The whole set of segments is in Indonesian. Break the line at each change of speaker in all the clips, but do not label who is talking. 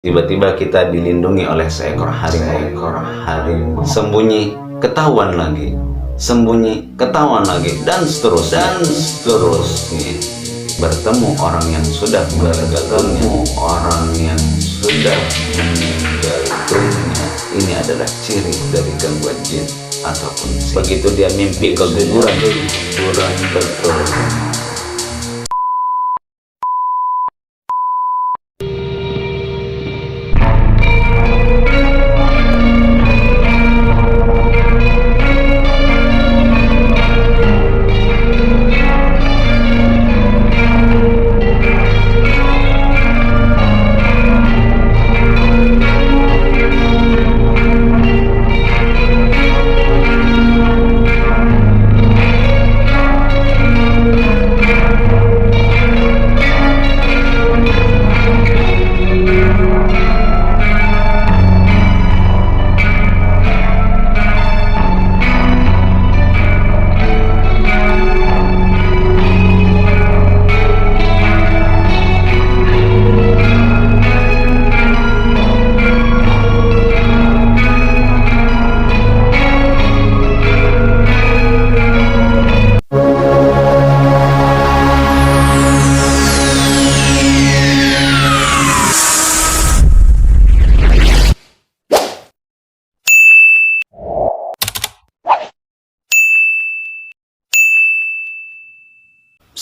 Tiba-tiba kita dilindungi oleh seekor harimau. Sembunyi, ketahuan lagi. Sembunyi, ketahuan lagi. Dan seterusnya. Bertemu orang yang sudah meninggal dunia. Ini adalah ciri dari gangguan jin ataupun sihir. Begitu dia mimpi keguguran betul.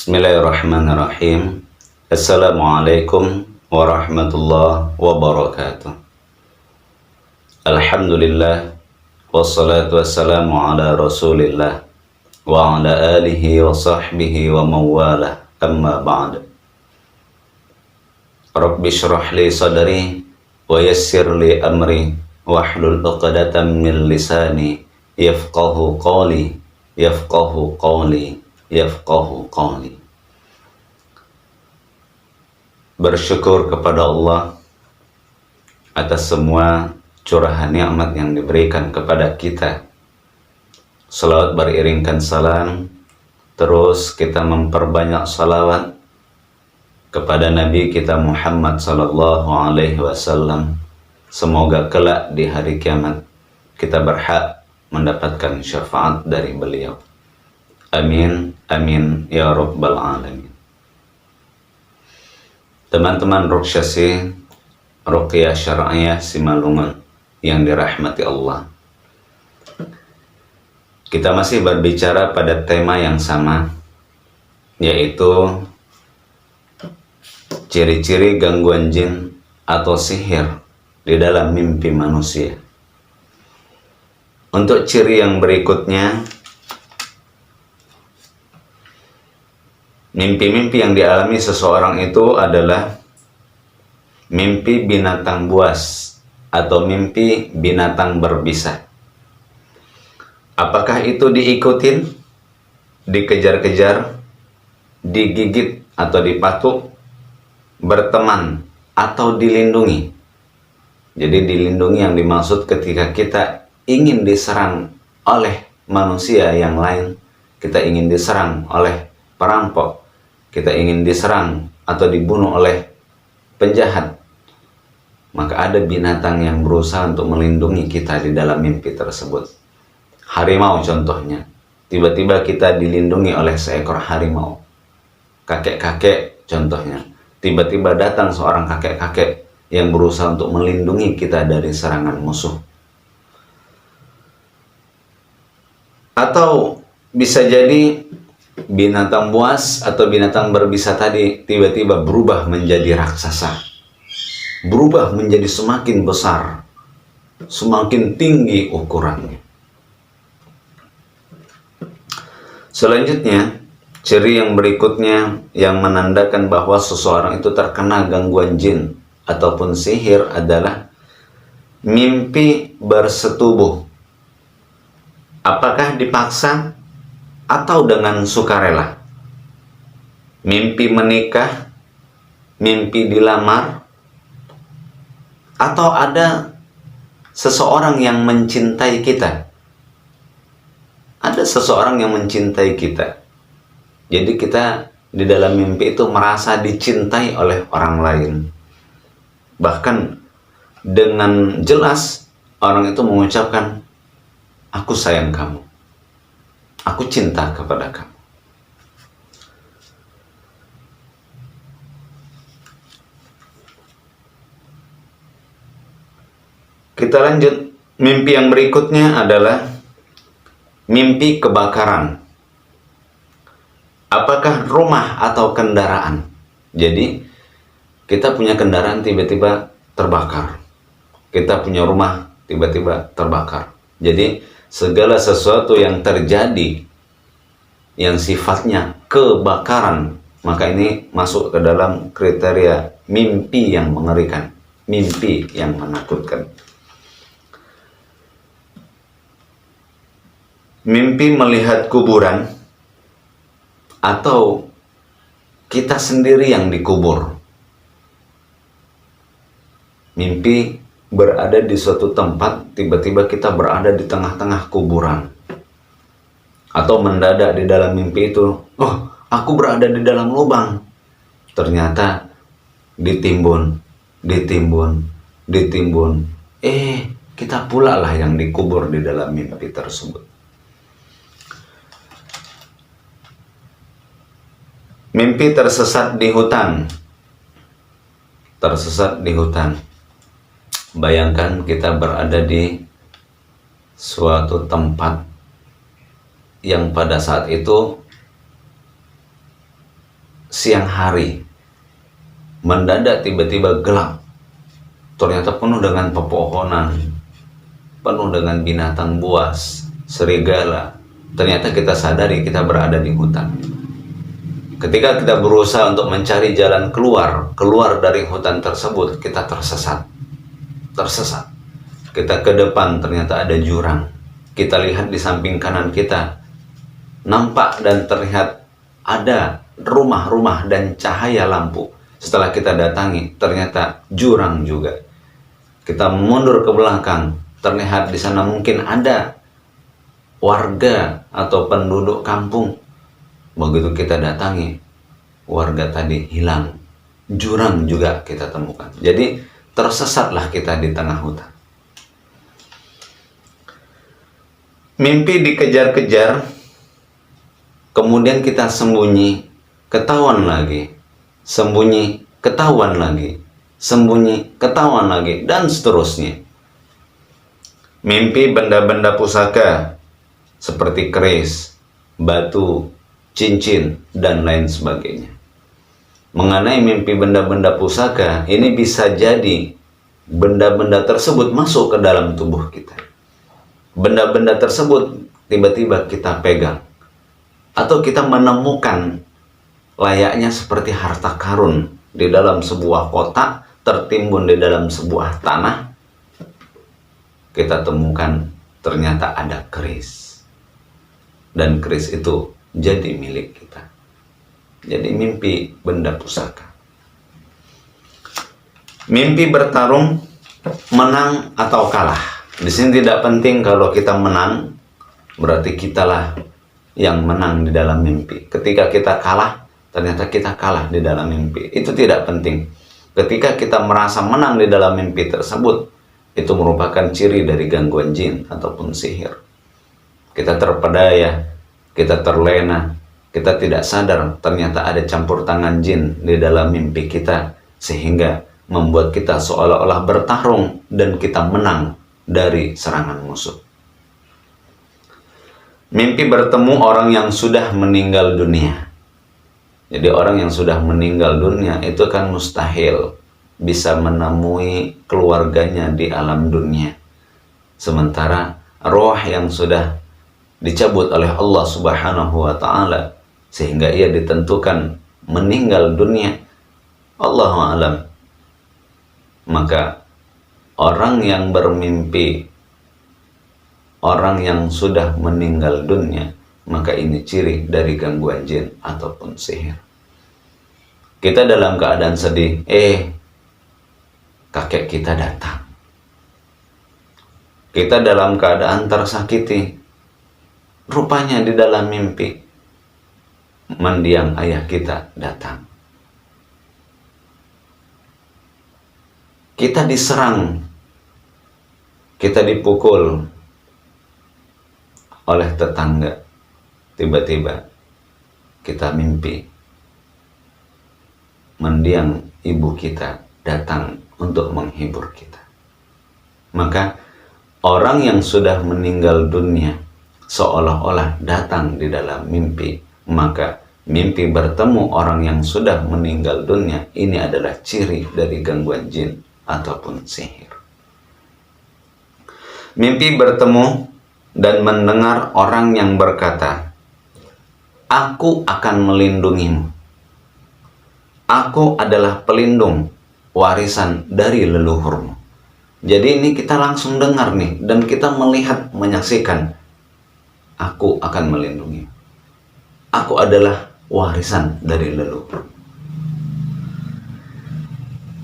Bismillahirrahmanirrahim. Assalamualaikum warahmatullahi wabarakatuh. Alhamdulillah, wassalatu wassalamu ala rasulillah wa ala alihi wa sahbihi wa mawalah, amma ba'd. Rabbi syrah li sadri wa yassir li amri wahlul 'uqdatam min lisani yafqahu qawli Bersyukur kepada Allah atas semua curahan nikmat yang diberikan kepada kita. Salawat beriringkan salam. Terus kita memperbanyak salawat kepada Nabi kita Muhammad sallallahu alaihi wasallam. Semoga kelak di hari kiamat kita berhak mendapatkan syafaat dari beliau. Amin, amin, ya rabbal alamin. Teman-teman Ruqyah Ruqyah Syar'iyah Simalungun yang dirahmati Allah, kita masih berbicara pada tema yang sama, yaitu ciri-ciri gangguan jin atau sihir di dalam mimpi manusia. Untuk ciri yang berikutnya, mimpi-mimpi yang dialami seseorang itu adalah mimpi binatang buas atau mimpi binatang berbisa. Apakah itu diikutin, dikejar-kejar, digigit atau dipatuk, berteman atau dilindungi? Jadi dilindungi yang dimaksud ketika kita ingin diserang oleh manusia yang lain, kita ingin diserang oleh perampok, kita ingin diserang atau dibunuh oleh penjahat, maka ada binatang yang berusaha untuk melindungi kita di dalam mimpi tersebut. Harimau contohnya, tiba-tiba kita dilindungi oleh seekor harimau. Kakek-kakek contohnya, tiba-tiba datang seorang kakek-kakek yang berusaha untuk melindungi kita dari serangan musuh. Atau bisa jadi binatang buas atau binatang berbisa tadi tiba-tiba berubah menjadi raksasa, berubah menjadi semakin besar, semakin tinggi ukurannya. Selanjutnya, ciri yang berikutnya yang menandakan bahwa seseorang itu terkena gangguan jin ataupun sihir adalah mimpi bersetubuh. Apakah dipaksa atau dengan sukarela? Mimpi menikah, mimpi dilamar, atau ada seseorang yang mencintai kita. Ada seseorang yang mencintai kita. Jadi kita di dalam mimpi itu merasa dicintai oleh orang lain. Bahkan dengan jelas orang itu mengucapkan, aku sayang kamu, aku cinta kepada kamu. Kita lanjut. Mimpi yang berikutnya adalah mimpi kebakaran. Apakah rumah atau kendaraan? Jadi kita punya kendaraan tiba-tiba terbakar. Kita punya rumah tiba-tiba terbakar. Jadi segala sesuatu yang terjadi yang sifatnya kebakaran, maka ini masuk ke dalam kriteria mimpi yang mengerikan, mimpi yang menakutkan. Mimpi melihat kuburan atau kita sendiri yang dikubur. Mimpi berada di suatu tempat, tiba-tiba kita berada di tengah-tengah kuburan. Atau mendadak di dalam mimpi itu, oh, aku berada di dalam lubang. Ternyata ditimbun. Kita pula lah yang dikubur di dalam mimpi tersebut. Mimpi tersesat di hutan. Tersesat di hutan. Bayangkan kita berada di suatu tempat yang pada saat itu siang hari. Mendadak tiba-tiba gelap. Ternyata penuh dengan pepohonan, penuh dengan binatang buas, serigala. Ternyata kita sadari kita berada di hutan. Ketika kita berusaha untuk mencari jalan keluar dari hutan tersebut, kita tersesat. Kita ke depan, ternyata ada jurang. Kita lihat di samping kanan kita, nampak dan terlihat ada rumah-rumah dan cahaya lampu. Setelah kita datangi, ternyata jurang juga. Kita mundur ke belakang, terlihat di sana mungkin ada warga atau penduduk kampung. Begitu kita datangi, warga tadi hilang. Jurang juga kita temukan. Jadi tersesatlah kita di tengah hutan. Mimpi dikejar-kejar, kemudian kita sembunyi, ketahuan lagi. Sembunyi, ketahuan lagi. Sembunyi, ketahuan lagi, dan seterusnya. Mimpi benda-benda pusaka seperti keris, batu, cincin, dan lain sebagainya. Mengenai mimpi benda-benda pusaka, ini bisa jadi benda-benda tersebut masuk ke dalam tubuh kita. Benda-benda tersebut tiba-tiba kita pegang. Atau kita menemukan layaknya seperti harta karun di dalam sebuah kotak, tertimbun di dalam sebuah tanah. Kita temukan ternyata ada keris. Dan keris itu jadi milik kita. Jadi mimpi benda pusaka. Mimpi bertarung, menang atau kalah. Di sini tidak penting kalau kita menang, berarti kitalah yang menang di dalam mimpi. Ketika kita kalah, ternyata kita kalah di dalam mimpi. Itu tidak penting. Ketika kita merasa menang di dalam mimpi tersebut, itu merupakan ciri dari gangguan jin ataupun sihir. Kita terpedaya, kita terlena, kita tidak sadar ternyata ada campur tangan jin di dalam mimpi kita, sehingga membuat kita seolah-olah bertarung dan kita menang dari serangan musuh. Mimpi bertemu orang yang sudah meninggal dunia. Jadi orang yang sudah meninggal dunia itu kan mustahil bisa menemui keluarganya di alam dunia. Sementara roh yang sudah dicabut oleh Allah Subhanahu wa ta'ala sehingga ia ditentukan meninggal dunia, Allahu a'lam, maka orang yang bermimpi orang yang sudah meninggal dunia, maka ini ciri dari gangguan jin ataupun sihir. Kita dalam keadaan sedih, kakek kita datang. Kita dalam keadaan tersakiti, rupanya di dalam mimpi mendiang ayah kita datang. kita diserang, kita dipukul oleh tetangga. Tiba-tiba kita mimpi mendiang ibu kita datang untuk menghibur kita. Maka orang yang sudah meninggal dunia seolah-olah datang di dalam mimpi. Maka mimpi bertemu orang yang sudah meninggal dunia ini adalah ciri dari gangguan jin ataupun sihir. Mimpi bertemu dan mendengar orang yang berkata, "Aku akan melindungimu. Aku adalah pelindung warisan dari leluhurmu." Jadi ini kita langsung dengar nih, dan kita melihat, menyaksikan, aku akan melindungi. Aku adalah warisan dari leluhur.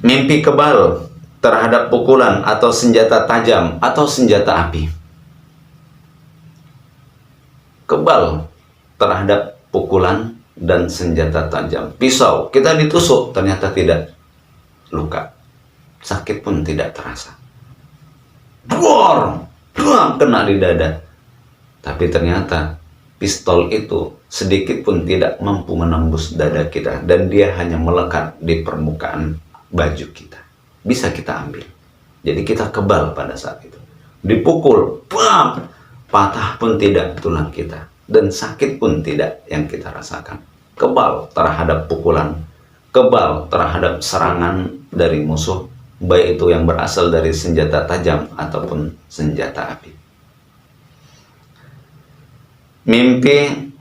Mimpi kebal terhadap pukulan atau senjata tajam atau senjata api. Kebal terhadap pukulan dan senjata tajam. Pisau, kita ditusuk, ternyata tidak luka. Sakit pun tidak terasa. Duar, kena di dada. Tapi ternyata pistol itu sedikit pun tidak mampu menembus dada kita, dan dia hanya melekat di permukaan baju kita. Bisa kita ambil. Jadi kita kebal pada saat itu. Dipukul, bam, patah pun tidak tulang kita, dan sakit pun tidak yang kita rasakan. Kebal terhadap pukulan, kebal terhadap serangan dari musuh, baik itu yang berasal dari senjata tajam ataupun senjata api. Mimpi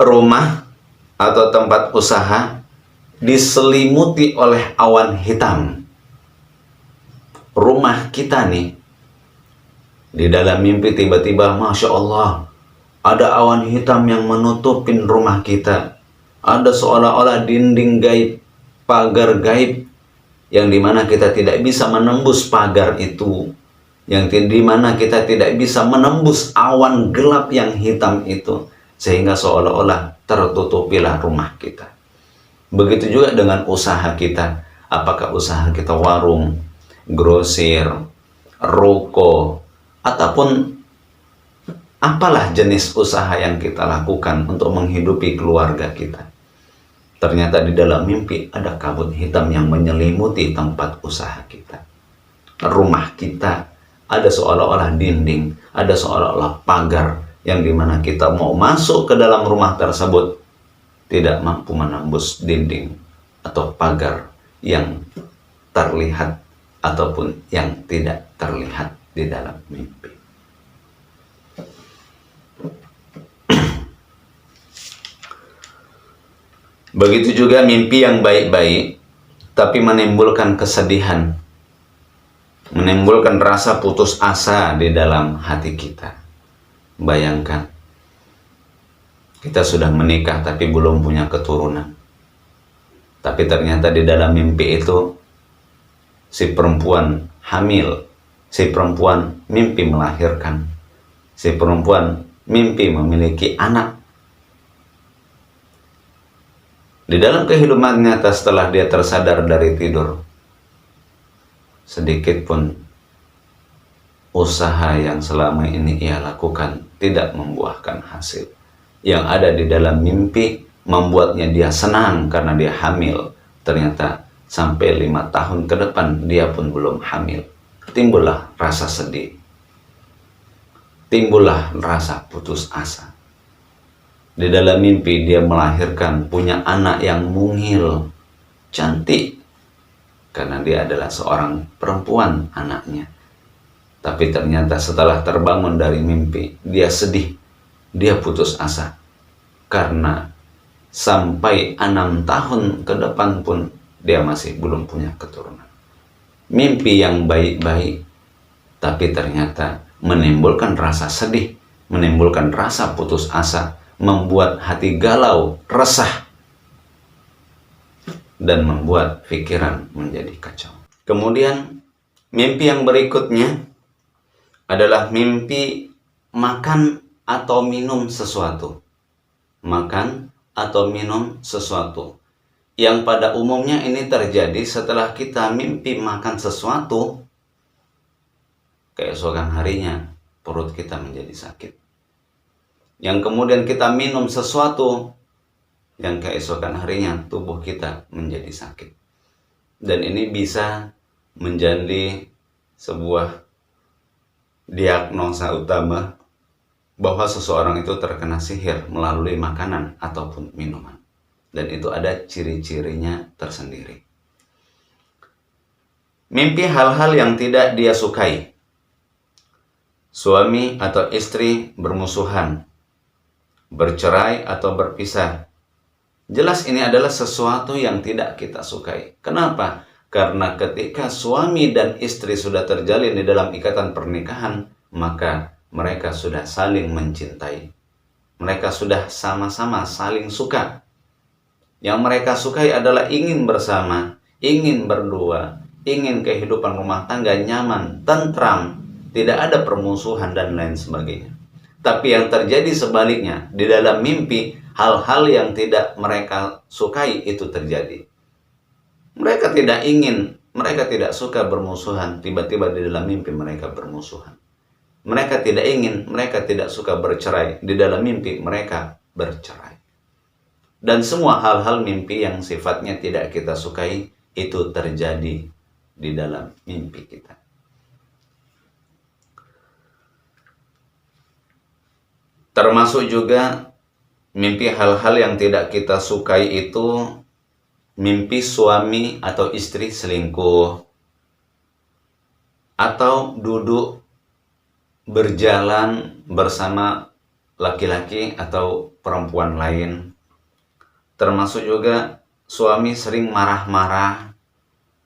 rumah atau tempat usaha diselimuti oleh awan hitam. Rumah kita nih, di dalam mimpi tiba-tiba, Masya Allah, ada awan hitam yang menutupin rumah kita. Ada seolah-olah dinding gaib, pagar gaib, yang dimana kita tidak bisa menembus pagar itu, yang dimana kita tidak bisa menembus awan gelap yang hitam itu, sehingga seolah-olah tertutupilah rumah kita. Begitu juga dengan usaha kita. Apakah usaha kita warung, grosir, ruko, ataupun apalah jenis usaha yang kita lakukan untuk menghidupi keluarga kita. Ternyata di dalam mimpi ada kabut hitam yang menyelimuti tempat usaha kita. Rumah kita ada seolah-olah dinding, ada seolah-olah pagar, yang dimana kita mau masuk ke dalam rumah tersebut tidak mampu menembus dinding atau pagar yang terlihat ataupun yang tidak terlihat di dalam mimpi. Begitu juga mimpi yang baik-baik tapi menimbulkan kesedihan, menimbulkan rasa putus asa di dalam hati kita. Bayangkan, kita sudah menikah tapi belum punya keturunan. Tapi ternyata di dalam mimpi itu si perempuan hamil, si perempuan mimpi melahirkan, si perempuan mimpi memiliki anak. Di dalam kehidupan nyata setelah dia tersadar dari tidur, sedikit pun usaha yang selama ini ia lakukan tidak membuahkan hasil. Yang ada di dalam mimpi membuatnya dia senang karena dia hamil. Ternyata sampai 5 tahun ke depan dia pun belum hamil. Timbullah rasa sedih, timbullah rasa putus asa. Di dalam mimpi dia melahirkan, punya anak yang mungil, cantik, karena dia adalah seorang perempuan anaknya. Tapi ternyata setelah terbangun dari mimpi, dia sedih, dia putus asa, karena sampai 6 tahun ke depan pun dia masih belum punya keturunan. Mimpi yang baik-baik, tapi ternyata menimbulkan rasa sedih, menimbulkan rasa putus asa, membuat hati galau, resah, dan membuat pikiran menjadi kacau. Kemudian mimpi yang berikutnya adalah mimpi makan atau minum sesuatu. Makan atau minum sesuatu. yang pada umumnya ini terjadi setelah kita mimpi makan sesuatu, keesokan harinya perut kita menjadi sakit. Yang kemudian kita minum sesuatu, yang keesokan harinya tubuh kita menjadi sakit. Dan ini bisa menjadi sebuah diagnosa utama bahwa seseorang itu terkena sihir melalui makanan ataupun minuman. Dan itu ada ciri-cirinya tersendiri. Mimpi hal-hal yang tidak dia sukai. Suami atau istri bermusuhan, bercerai atau berpisah. Jelas ini adalah sesuatu yang tidak kita sukai. Kenapa? Karena ketika suami dan istri sudah terjalin di dalam ikatan pernikahan, maka mereka sudah saling mencintai. Mereka sudah sama-sama saling suka. Yang mereka sukai adalah ingin bersama, ingin berdua, ingin kehidupan rumah tangga nyaman, tentram, tidak ada permusuhan dan lain sebagainya. Tapi yang terjadi sebaliknya, di dalam mimpi, hal-hal yang tidak mereka sukai itu terjadi. Mereka tidak ingin, mereka tidak suka bermusuhan, tiba-tiba di dalam mimpi mereka bermusuhan. Mereka tidak ingin, mereka tidak suka bercerai, di dalam mimpi mereka bercerai. Dan semua hal-hal mimpi yang sifatnya tidak kita sukai itu terjadi di dalam mimpi kita. Termasuk juga mimpi hal-hal yang tidak kita sukai itu mimpi suami atau istri selingkuh, atau duduk berjalan bersama laki-laki atau perempuan lain. Termasuk juga suami sering marah-marah,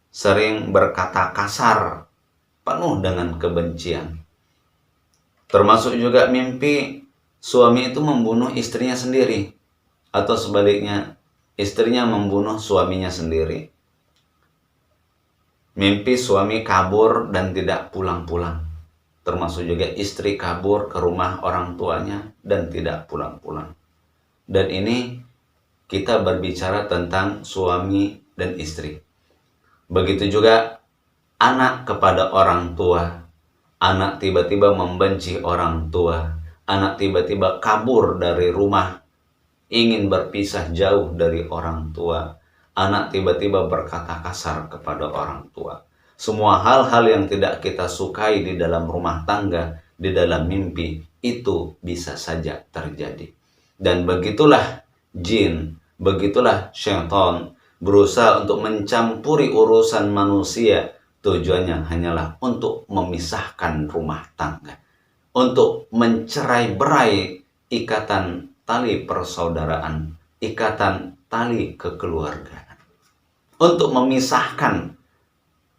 sering berkata kasar, penuh dengan kebencian. Termasuk juga mimpi suami itu membunuh istrinya sendiri, atau sebaliknya, istrinya membunuh suaminya sendiri. Mimpi suami kabur dan tidak pulang-pulang. Termasuk juga istri kabur ke rumah orang tuanya dan tidak pulang-pulang. Dan ini kita berbicara tentang suami dan istri. Begitu juga anak kepada orang tua. Anak tiba-tiba membenci orang tua. Anak tiba-tiba kabur dari rumah, ingin berpisah jauh dari orang tua. Anak tiba-tiba berkata kasar kepada orang tua. Semua hal-hal yang tidak kita sukai di dalam rumah tangga, di dalam mimpi, itu bisa saja terjadi. Dan begitulah jin, begitulah syaitan berusaha untuk mencampuri urusan manusia. Tujuannya hanyalah untuk memisahkan rumah tangga, untuk mencerai-berai ikatan tali persaudaraan, ikatan tali kekeluargaan, untuk memisahkan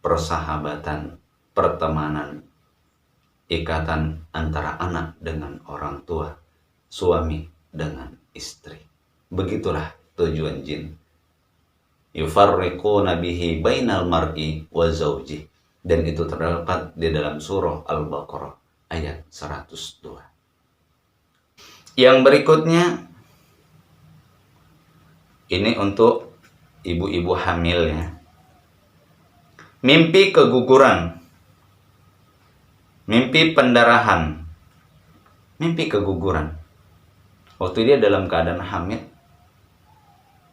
persahabatan, pertemanan, ikatan antara anak dengan orang tua, suami dengan istri. Begitulah tujuan jin. Yufarriquna bihi bainal mar'i wa zawji. Dan itu terdapat di dalam surah Al-Baqarah ayat 102. Yang berikutnya, ini untuk ibu-ibu hamil ya. Mimpi keguguran, mimpi pendarahan, mimpi keguguran. Waktu dia dalam keadaan hamil,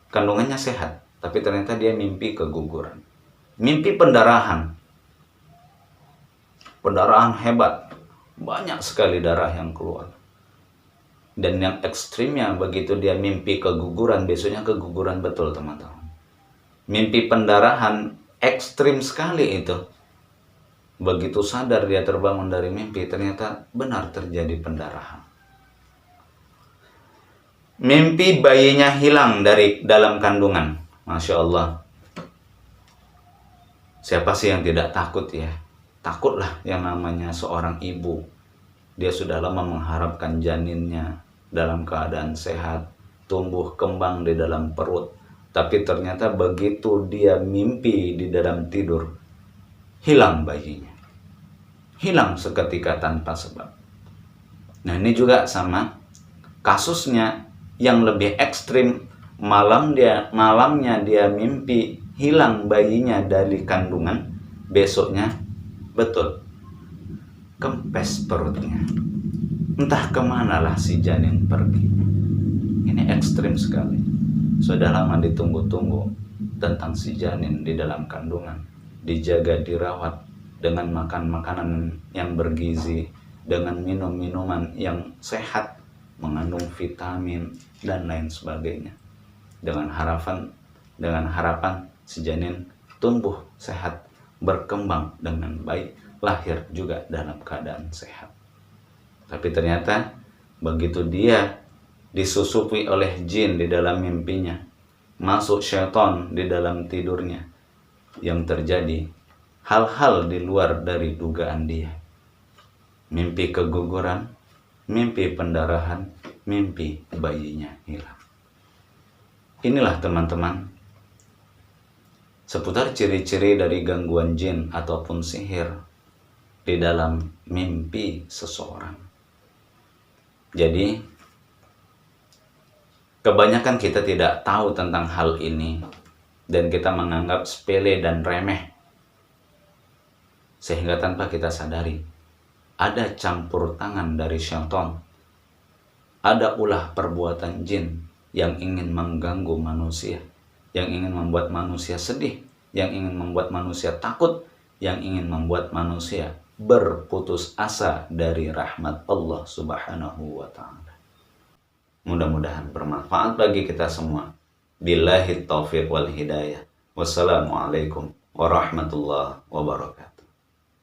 kandungannya sehat, tapi ternyata dia mimpi keguguran. Mimpi pendarahan, pendarahan hebat, banyak sekali darah yang keluar. Dan yang ekstrimnya, begitu dia mimpi keguguran, besoknya keguguran betul teman-teman. Mimpi pendarahan ekstrim sekali itu. Begitu sadar dia terbangun dari mimpi, ternyata benar terjadi pendarahan. Mimpi bayinya hilang dari dalam kandungan. Masya Allah. Siapa sih yang tidak takut ya? Takutlah yang namanya seorang ibu. Dia sudah lama mengharapkan janinnya dalam keadaan sehat, tumbuh kembang di dalam perut. Tapi ternyata begitu dia mimpi di dalam tidur, hilang bayinya. Hilang seketika tanpa sebab. Nah ini juga sama kasusnya yang lebih ekstrim malamnya dia mimpi hilang bayinya dari kandungan, besoknya betul kempes perutnya. Entah kemanalah si janin pergi. Ini ekstrim sekali. Sudah lama ditunggu-tunggu tentang si janin di dalam kandungan, dijaga, dirawat dengan makan makanan yang bergizi, dengan minum minuman yang sehat, mengandung vitamin dan lain sebagainya, dengan harapan si janin tumbuh sehat, berkembang dengan baik, lahir juga dalam keadaan sehat. Tapi ternyata begitu dia disusupi oleh jin di dalam mimpinya, masuk syaitan di dalam tidurnya, yang terjadi hal-hal di luar dari dugaan dia. Mimpi keguguran, mimpi pendarahan, mimpi bayinya hilang. Inilah teman-teman seputar ciri-ciri dari gangguan jin ataupun sihir di dalam mimpi seseorang. Jadi kebanyakan kita tidak tahu tentang hal ini dan kita menganggap sepele dan remeh, sehingga tanpa kita sadari ada campur tangan dari syaitan, ada ulah perbuatan jin yang ingin mengganggu manusia, yang ingin membuat manusia sedih, yang ingin membuat manusia takut, yang ingin membuat manusia berputus asa dari rahmat Allah Subhanahu wa ta'ala. Mudah-mudahan bermanfaat bagi kita semua. Billahi taufiq wal hidayah. Wassalamualaikum warahmatullahi wabarakatuh.